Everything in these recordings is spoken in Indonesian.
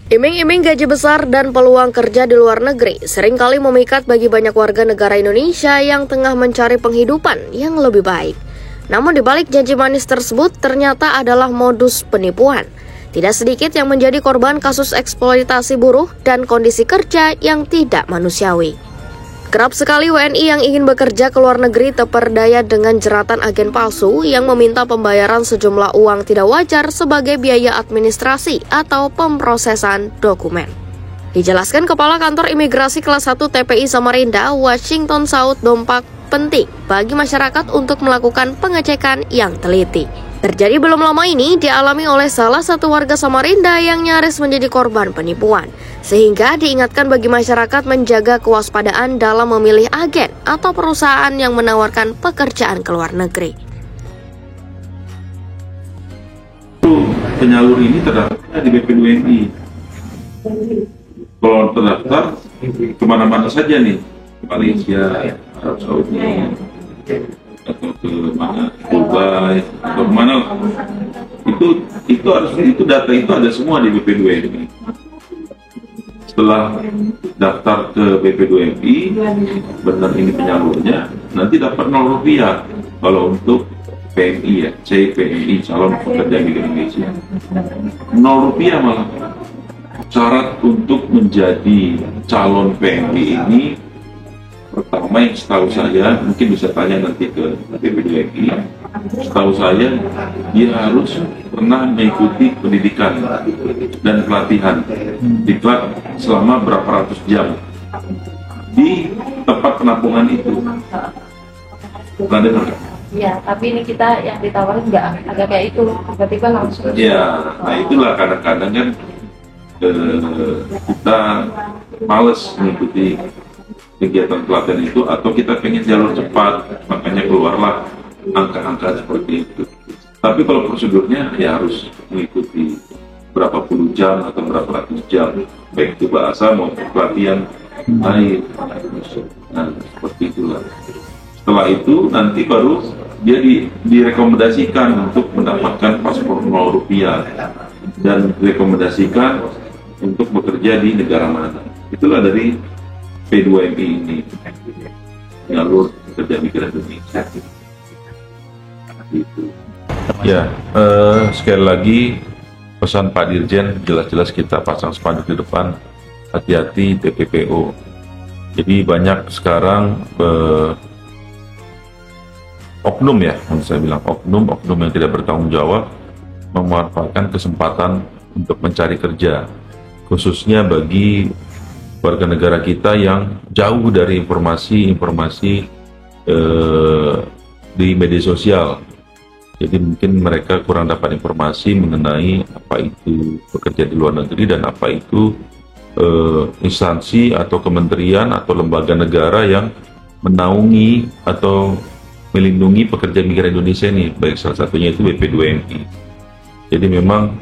Iming-iming gaji besar dan peluang kerja di luar negeri seringkali memikat bagi banyak warga negara Indonesia yang tengah mencari penghidupan yang lebih baik. Namun di balik janji manis tersebut ternyata adalah modus penipuan. Tidak sedikit yang menjadi korban kasus eksploitasi buruh dan kondisi kerja yang tidak manusiawi. Kerap sekali WNI yang ingin bekerja ke luar negeri terperdaya dengan jeratan agen palsu yang meminta pembayaran sejumlah uang tidak wajar sebagai biaya administrasi atau pemrosesan dokumen. Dijelaskan Kepala Kantor Imigrasi Kelas 1 TPI Samarinda, Washington Saud Dompak penting bagi masyarakat untuk melakukan pengecekan yang teliti. Terjadi belum lama ini dialami oleh salah satu warga Samarinda yang nyaris menjadi korban penipuan. Sehingga diingatkan bagi masyarakat menjaga kewaspadaan dalam memilih agen atau perusahaan yang menawarkan pekerjaan ke luar negeri. Penyalur ini terdaftar di BP2MI. Kalau terdaftar kemana-mana saja nih, ke Malaysia, Arab Saudi, atau ke mana, Dubai, atau kemana lah. Itu data itu ada semua di BP2MI. Setelah daftar ke BP2MI, benar ini penyalurnya, nanti dapat Rp0 kalau untuk PMI ya, CPMI, calon pekerja migran Indonesia. Rp0 malah. Syarat untuk menjadi calon PMI ini, pertama yang setahu saya, mungkin bisa tanya nanti ke BP2MI, setahu saya dia harus pernah mengikuti pendidikan dan pelatihan diklat selama berapa ratus jam di tempat penampungan itu. Pernah dengar nggak? Ya, tapi ini kita yang ditawarin nggak agak kayak itu, tiba-tiba langsung. Ya, nah itulah kadang-kadang kan kita males mengikuti kegiatan pelatihan itu, atau kita pengen jalur cepat, makanya keluarlah angka-angka seperti itu. Tapi kalau prosedurnya ya harus mengikuti berapa puluh jam atau berapa ratus jam, baik itu bahasa maupun pelatihan lain. Nah, seperti itulah. Setelah itu nanti baru dia direkomendasikan untuk mendapatkan paspor Rp0 dan direkomendasikan untuk bekerja di negara mana. Itulah dari P2MI ini, jalur pekerja migran Indonesia. Gitu. Ya, sekali lagi pesan Pak Dirjen, jelas-jelas kita pasang spanduk di depan, hati-hati TPPO. Jadi banyak sekarang oknum ya, saya bilang oknum yang tidak bertanggung jawab memanfaatkan kesempatan untuk mencari kerja, khususnya bagi warga negara kita yang jauh dari informasi di media sosial. Jadi mungkin mereka kurang dapat informasi mengenai apa itu bekerja di luar negeri dan apa itu instansi atau kementerian atau lembaga negara yang menaungi atau melindungi pekerja migran Indonesia ini, baik salah satunya itu BP2MI. Jadi memang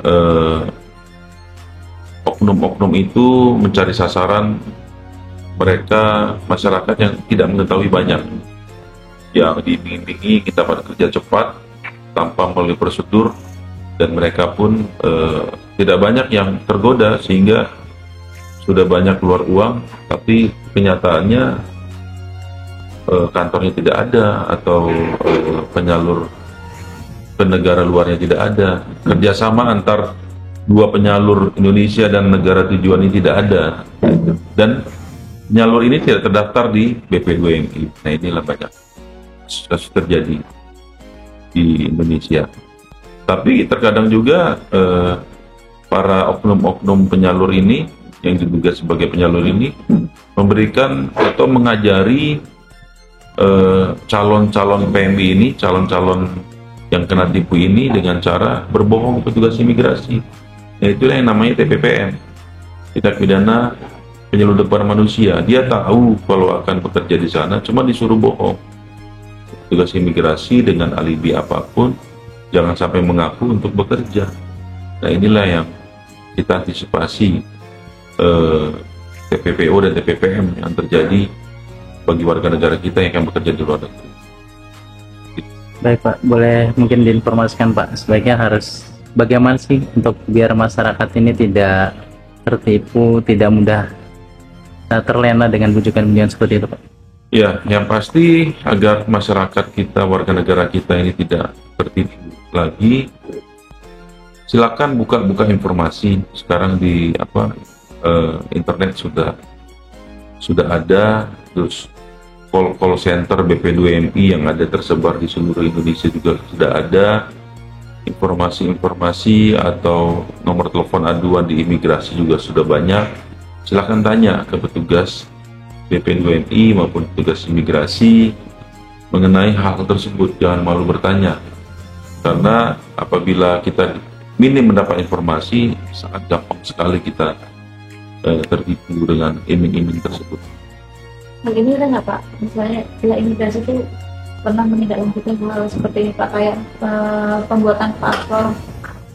oknum-oknum itu mencari sasaran mereka, masyarakat yang tidak mengetahui banyak, yang diiming-imingi kita pada kerja cepat tanpa melalui prosedur, dan mereka pun tidak banyak yang tergoda sehingga sudah banyak keluar uang, tapi kenyataannya kantornya tidak ada atau penyalur ke negara luarnya tidak ada, kerjasama antar dua penyalur Indonesia dan negara tujuan ini tidak ada, dan penyalur ini tidak terdaftar di BP2MI. Nah, inilah banyak kasus terjadi di Indonesia. Tapi terkadang juga para oknum-oknum penyalur ini yang diduga sebagai penyalur ini memberikan atau mengajari calon-calon PMI ini, calon-calon yang kena tipu ini dengan cara berbohong petugas imigrasi. Nah, itulah yang namanya TPPM, tindak pidana penyeludupan manusia. Dia tahu kalau akan bekerja di sana, cuma disuruh bohong. Petugas imigrasi dengan alibi apapun, jangan sampai mengaku untuk bekerja. Nah, inilah yang kita antisipasi TPPO dan TPPM yang terjadi bagi warga negara kita yang akan bekerja di luar negeri. Baik Pak, boleh mungkin diinformasikan Pak, sebaiknya harus bagaimana sih untuk biar masyarakat ini tidak tertipu, tidak mudah terlena dengan bujukan-bujukan seperti itu, Pak? Ya, yang pasti agar masyarakat kita, warga negara kita ini tidak tertipu lagi, silakan buka informasi. Sekarang di internet sudah ada, terus call center BP2MI yang ada tersebar di seluruh Indonesia juga sudah ada, informasi atau nomor telepon aduan di imigrasi juga sudah banyak. Silakan tanya ke petugas BP2MI maupun petugas imigrasi mengenai hal tersebut. Jangan malu bertanya, karena apabila kita minim mendapat informasi, sangat gampang sekali kita tertipu dengan iming-iming tersebut. Hal ini ada nggak Pak? Misalnya pihak imigrasi itu pernah menindaklanjuti hal seperti ini Pak, kayak pembuatan paspor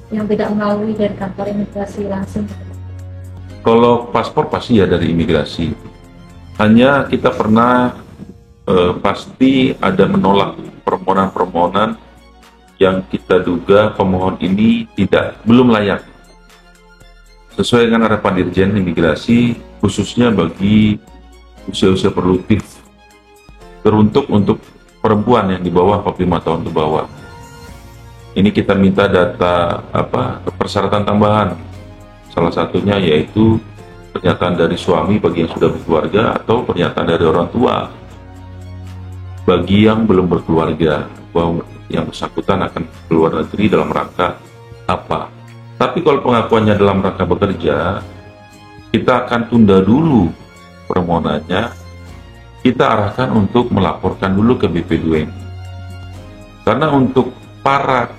yang tidak melalui dari kantor imigrasi langsung? Kalau paspor pasti ya dari imigrasi. Hanya kita pernah pasti ada menolak permohonan-permohonan yang kita duga pemohon ini belum layak sesuai dengan harapan Dirjen Imigrasi, khususnya bagi usia-usia produktif, teruntuk untuk perempuan yang di bawah 45 tahun ke bawah. Ini kita minta data persyaratan tambahan, salah satunya yaitu pernyataan dari suami bagi yang sudah berkeluarga atau pernyataan dari orang tua bagi yang belum berkeluarga bahwa yang bersangkutan akan keluar negeri dalam rangka apa. Tapi kalau pengakuannya dalam rangka bekerja, kita akan tunda dulu permohonannya, kita arahkan untuk melaporkan dulu ke BP2MI. Karena untuk para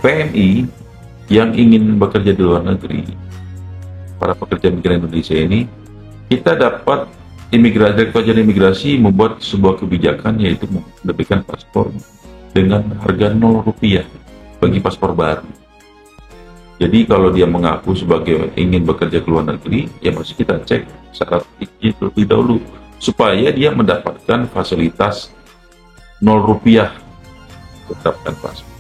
PMI yang ingin bekerja di luar negeri, para pekerja migran Indonesia ini, kita dapat Direktorat Jenderal Imigrasi membuat sebuah kebijakan, yaitu menerbitkan paspor dengan harga Rp0 bagi paspor baru. Jadi kalau dia mengaku sebagai ingin bekerja ke luar negeri, ya mesti kita cek syarat itu terlebih dahulu supaya dia mendapatkan fasilitas Rp0 tetapkan paspor.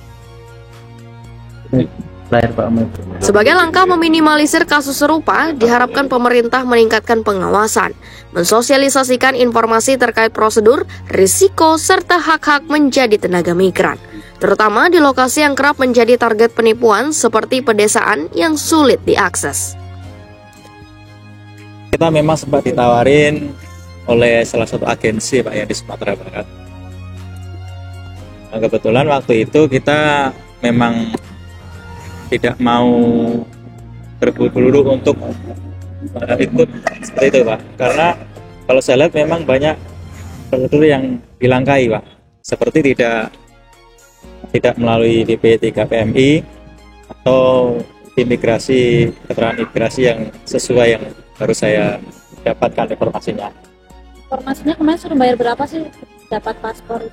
Sebagai langkah meminimalisir kasus serupa, diharapkan pemerintah meningkatkan pengawasan, mensosialisasikan informasi terkait prosedur, risiko, serta hak-hak menjadi tenaga migran, terutama di lokasi yang kerap menjadi target penipuan seperti pedesaan yang sulit diakses. Kita memang sempat ditawarin oleh salah satu agensi Pak ya di Sumatera Barat. Nah, kebetulan waktu itu kita memang tidak mau berburu-buru untuk ikut seperti itu Pak, karena kalau saya lihat memang banyak prosedur yang dilangkai Pak, seperti tidak melalui DP3 PMI atau imigrasi, keterangan imigrasi yang sesuai yang baru saya dapatkan informasinya. Informasinya kemarin sudah bayar berapa sih dapat paspor?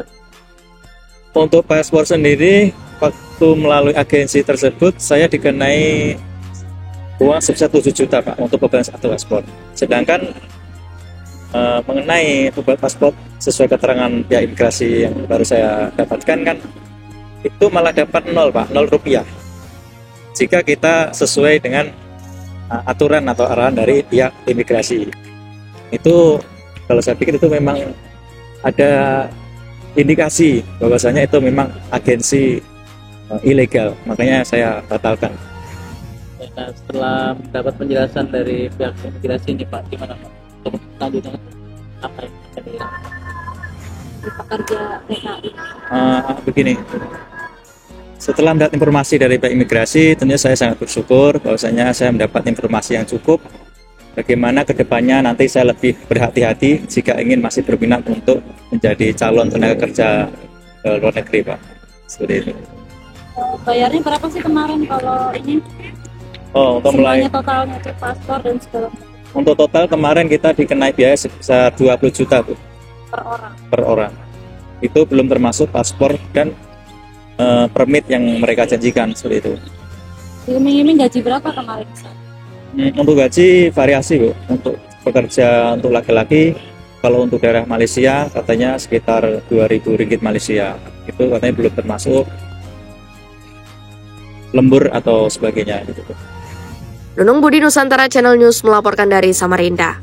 Untuk paspor sendiri, waktu melalui agensi tersebut saya dikenai uang sebesar 7 juta Pak untuk pembelian satu paspor. Sedangkan mengenai pembuat paspor sesuai keterangan pihak imigrasi yang baru saya dapatkan kan, itu malah dapat 0 Pak, Rp0 jika kita sesuai dengan aturan atau arahan dari pihak imigrasi. Itu kalau saya pikir itu memang ada indikasi bahwasanya itu memang agensi ilegal, makanya saya batalkan. Nah, setelah mendapat penjelasan dari pihak imigrasi ini Pak, gimana Pak? Selanjutnya apa yang akan Di pekerja TKI? Begini, setelah mendapat informasi dari pihak imigrasi, tentunya saya sangat bersyukur bahwasanya saya mendapat informasi yang cukup. Bagaimana kedepannya nanti saya lebih berhati-hati jika ingin masih berminat untuk menjadi calon tenaga kerja luar negeri Pak. Seperti itu. Bayarnya berapa sih kemarin kalau ini? Untuk mulai Totalnya untuk paspor dan segala macam. Untuk total kemarin kita dikenai biaya sebesar 20 juta Bu, per orang. Itu belum termasuk paspor dan permit yang mereka janjikan seperti itu. Iming-iming gaji berapa kemarin? Untuk gaji variasi Bu. Untuk pekerja untuk laki-laki, kalau untuk daerah Malaysia katanya sekitar Rp2.000 Malaysia. Itu katanya belum termasuk lembur atau sebagainya gitu. Nunung Budi, Nusantara Channel News melaporkan dari Samarinda.